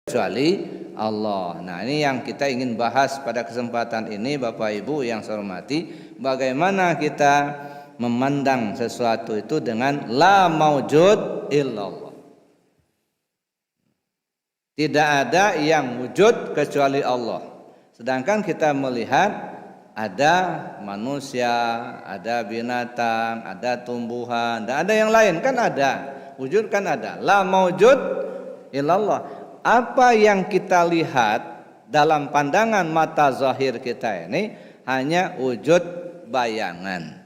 kecuali Allah. Nah, ini yang kita ingin bahas pada kesempatan ini, Bapak Ibu yang saya hormati, bagaimana kita memandang sesuatu itu dengan la maujud illallah. Tidak ada yang wujud kecuali Allah. Sedangkan kita melihat ada manusia, ada binatang, ada tumbuhan, dan ada yang lain, kan ada. Wujud kan ada. La maujud illallah. Apa yang kita lihat dalam pandangan mata zahir kita ini hanya wujud bayangan,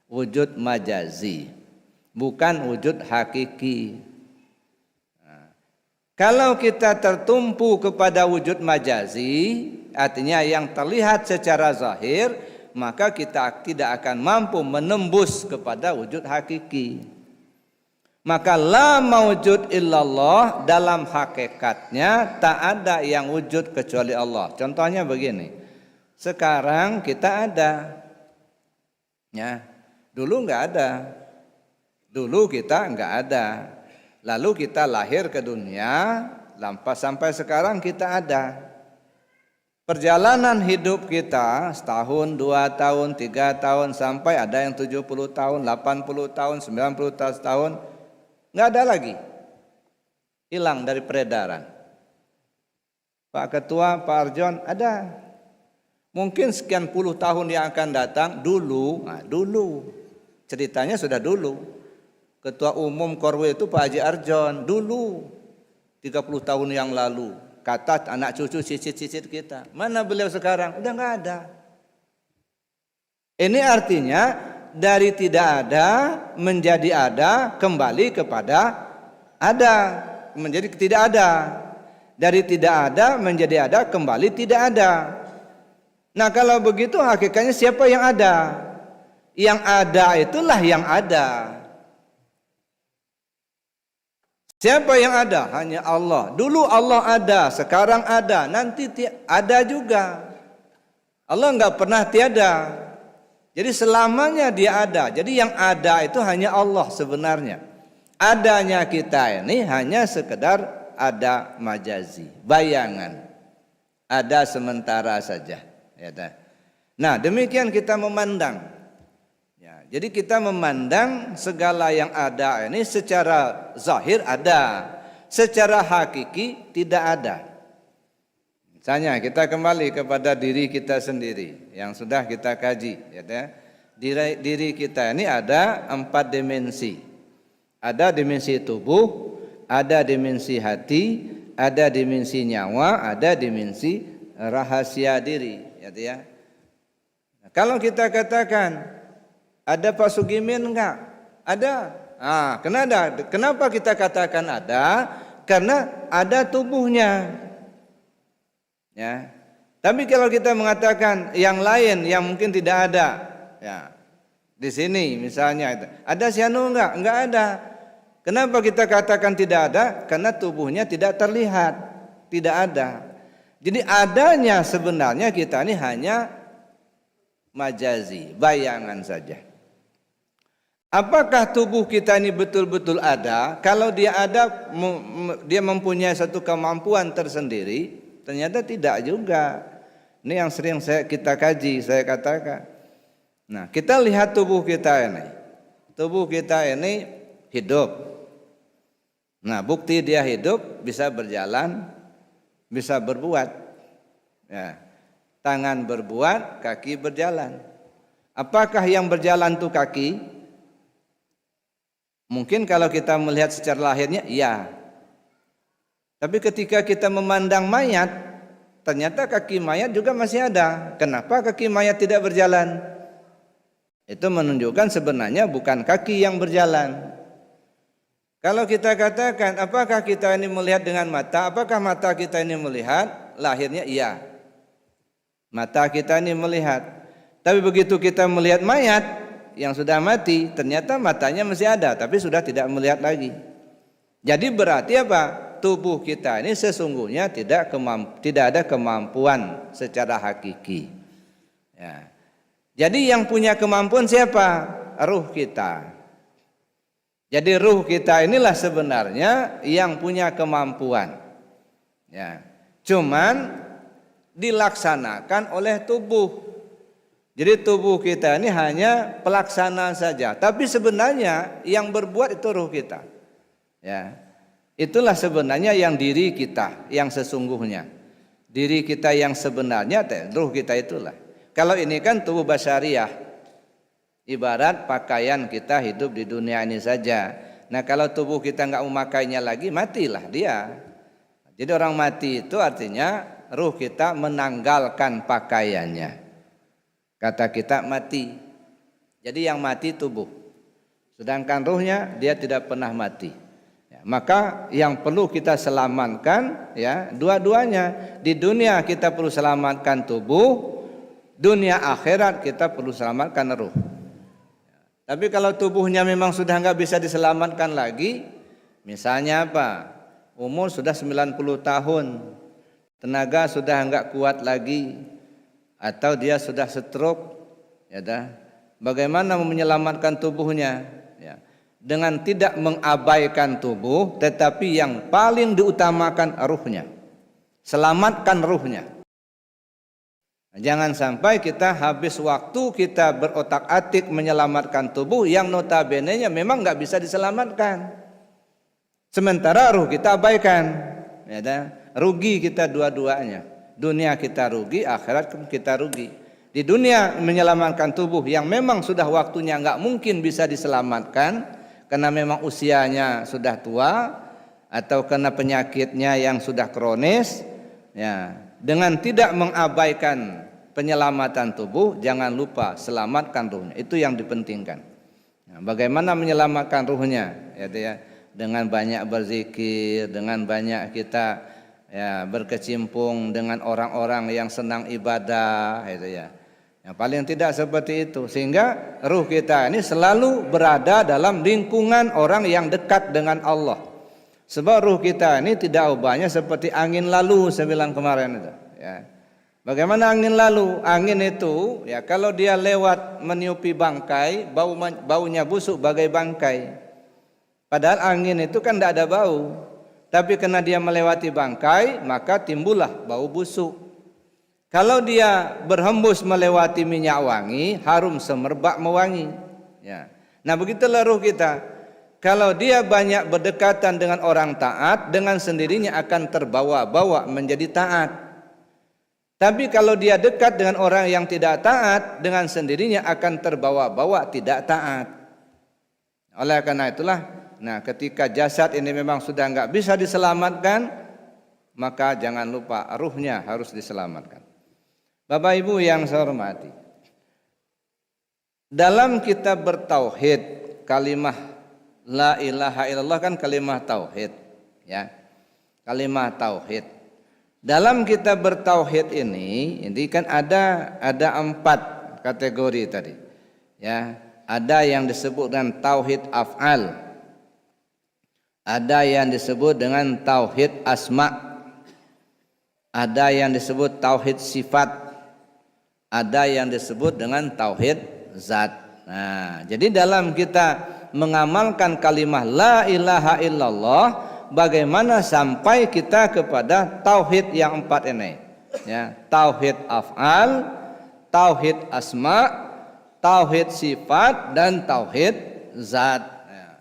wujud majazi, bukan wujud hakiki. Nah, kalau kita tertumpu kepada wujud majazi, artinya yang terlihat secara zahir, maka kita tidak akan mampu menembus kepada wujud hakiki. Maka la maujud illallah dalam hakikatnya tak ada yang wujud kecuali Allah. Contohnya begini. Sekarang kita ada. Ya, dulu enggak ada. Dulu kita enggak ada. Lalu kita lahir ke dunia, sampai sekarang kita ada. Perjalanan hidup kita setahun, 2 tahun, 3 tahun, sampai ada yang 70 tahun, 80 tahun, 90 tahun. Nggak ada lagi, hilang dari peredaran. Pak Ketua, Pak Arjon, ada. Mungkin sekian puluh tahun yang akan datang, dulu ceritanya sudah dulu. Ketua Umum Korwe itu Pak Haji Arjon, dulu 30 tahun yang lalu. Kata anak cucu cicit-cicit kita, mana beliau sekarang? Udah nggak ada. Ini artinya dari tidak ada menjadi ada, kembali kepada ada, menjadi tidak ada. Dari tidak ada menjadi ada, kembali tidak ada. Nah, kalau begitu hakikatnya siapa yang ada? Yang ada itulah yang ada. Siapa yang ada? Hanya Allah. Dulu Allah ada, sekarang ada, nanti ada juga. Allah enggak pernah tiada. Jadi selamanya dia ada. Jadi yang ada itu hanya Allah sebenarnya. Adanya kita ini hanya sekedar ada majazi, bayangan. Ada sementara saja. Nah, demikian kita memandang. Ya, jadi kita memandang segala yang ada ini secara zahir ada, secara hakiki tidak ada. Misalnya kita kembali kepada diri kita sendiri yang sudah kita kaji, ya. Diri kita ini ada 4 dimensi. Ada dimensi tubuh, ada dimensi hati, ada dimensi nyawa, ada dimensi rahasia diri, ya. Nah, kalau kita katakan ada Pak Sugimin enggak? Ada. Ah, kenapa kita katakan ada? Karena ada tubuhnya. Ya. Tapi kalau kita mengatakan yang lain yang mungkin tidak ada, ya. Di sini misalnya ada Sianu enggak? Enggak ada. Kenapa kita katakan tidak ada? Karena tubuhnya tidak terlihat, tidak ada. Jadi adanya sebenarnya kita ini hanya majazi, bayangan saja. Apakah tubuh kita ini betul-betul ada? Kalau dia ada, dia mempunyai satu kemampuan tersendiri. Ternyata tidak juga. Ini yang sering kita kaji, saya katakan. Nah, kita lihat tubuh kita ini. Tubuh kita ini hidup. Nah, bukti dia hidup bisa berjalan, bisa berbuat. Ya. Tangan berbuat, kaki berjalan. Apakah yang berjalan itu kaki? Mungkin kalau kita melihat secara lahirnya, iya. Tapi ketika kita memandang mayat, ternyata kaki mayat juga masih ada. Kenapa kaki mayat tidak berjalan? Itu menunjukkan sebenarnya bukan kaki yang berjalan. Kalau kita katakan, apakah kita ini melihat dengan mata? Apakah mata kita ini melihat? Lahirnya iya. Mata kita ini melihat. Tapi begitu kita melihat mayat yang sudah mati, ternyata matanya masih ada, tapi sudah tidak melihat lagi. Jadi berarti apa? Tubuh kita ini sesungguhnya tidak ada kemampuan secara hakiki. Ya. Jadi yang punya kemampuan siapa? Ruh kita. Jadi ruh kita inilah sebenarnya yang punya kemampuan. Ya. Cuman dilaksanakan oleh tubuh. Jadi tubuh kita ini hanya pelaksana saja, tapi sebenarnya yang berbuat itu ruh kita. Ya. Itulah sebenarnya yang diri kita yang sesungguhnya. Diri kita yang sebenarnya ruh kita itulah. Kalau ini kan tubuh basyariah, ibarat pakaian kita hidup di dunia ini saja. Nah kalau tubuh kita nggak memakainya lagi, matilah dia. Jadi orang mati itu artinya ruh kita menanggalkan pakaiannya. Kata kita mati. Jadi yang mati tubuh. Sedangkan ruhnya dia tidak pernah mati. Ya, maka yang perlu kita selamatkan ya dua-duanya. Di dunia kita perlu selamatkan tubuh, dunia akhirat kita perlu selamatkan ruh. Tapi kalau tubuhnya memang sudah nggak bisa diselamatkan lagi, misalnya apa? Umur sudah 90 tahun, tenaga sudah nggak kuat lagi, atau dia sudah stroke, ya dah. Bagaimana menyelamatkan tubuhnya? Ya. Dengan tidak mengabaikan tubuh, tetapi yang paling diutamakan ruhnya. Selamatkan ruhnya. Jangan sampai kita habis waktu kita berotak-atik menyelamatkan tubuh yang notabene-nya memang nggak bisa diselamatkan. Sementara ruh kita abaikan, ya dah. Rugi kita dua-duanya. Dunia kita rugi, akhirat kita rugi. Di dunia menyelamatkan tubuh yang memang sudah waktunya nggak mungkin bisa diselamatkan karena memang usianya sudah tua atau karena penyakitnya yang sudah kronis, ya. Dengan tidak mengabaikan penyelamatan tubuh, jangan lupa selamatkan ruhnya. Itu yang dipentingkan. Nah, bagaimana menyelamatkan ruhnya? Ya, dengan banyak berzikir, dengan banyak kita ya berkecimpung dengan orang-orang yang senang ibadah, itu ya. Yang paling tidak seperti itu, sehingga ruh kita ini selalu berada dalam lingkungan orang yang dekat dengan Allah. Sebab ruh kita ini tidak ubahnya seperti angin lalu, saya bilang kemarin itu. Ya. Bagaimana angin lalu? Angin itu, ya kalau dia lewat meniupi bangkai, baunya busuk bagai bangkai. Padahal angin itu kan tidak ada bau, tapi karena dia melewati bangkai, maka timbullah bau busuk. Kalau dia berhembus melewati minyak wangi, harum semerbak mewangi. Ya. Nah begitulah ruh kita. Kalau dia banyak berdekatan dengan orang taat, dengan sendirinya akan terbawa-bawa menjadi taat. Tapi kalau dia dekat dengan orang yang tidak taat, dengan sendirinya akan terbawa-bawa tidak taat. Oleh karena itulah, nah ketika jasad ini memang sudah nggak bisa diselamatkan, maka jangan lupa ruhnya harus diselamatkan. Bapak Ibu yang saya hormati, dalam kita bertauhid, kalimah la ilaha illallah kan kalimah tauhid, ya, kalimah tauhid. Dalam kita bertauhid ini kan ada 4 kategori tadi, ya. Ada yang disebut dengan tauhid af'al, ada yang disebut dengan tauhid asma, ada yang disebut tauhid sifat, ada yang disebut dengan tauhid zat. Nah, jadi dalam kita mengamalkan kalimah la ilaha illallah, bagaimana sampai kita kepada tauhid yang 4 ini, ya, tauhid af'al, tauhid asma, tauhid sifat, dan tauhid zat. Ya.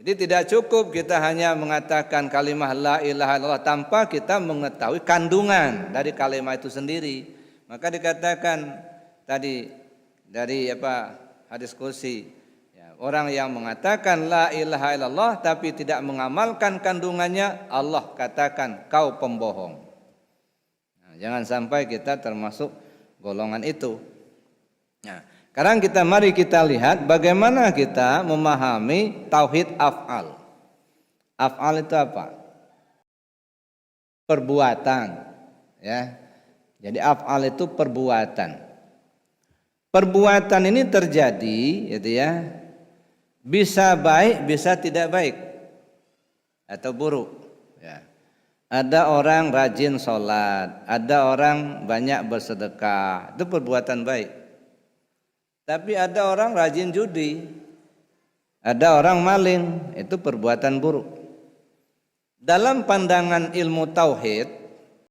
Jadi tidak cukup kita hanya mengatakan kalimah la ilaha illallah tanpa kita mengetahui kandungan dari kalimat itu sendiri. Maka dikatakan tadi dari hadis qudsi, ya, orang yang mengatakan la ilaha illallah tapi tidak mengamalkan kandungannya, Allah katakan kau pembohong. Nah, jangan sampai kita termasuk golongan itu. Nah, sekarang mari kita lihat bagaimana kita memahami tauhid af'al. Af'al itu apa? Perbuatan, ya. Jadi af'al itu perbuatan. Perbuatan ini terjadi, gitu ya. Bisa baik, bisa tidak baik atau buruk, ya. Ada orang rajin sholat, ada orang banyak bersedekah, itu perbuatan baik. Tapi ada orang rajin judi, ada orang maling, itu perbuatan buruk. Dalam pandangan ilmu tauhid,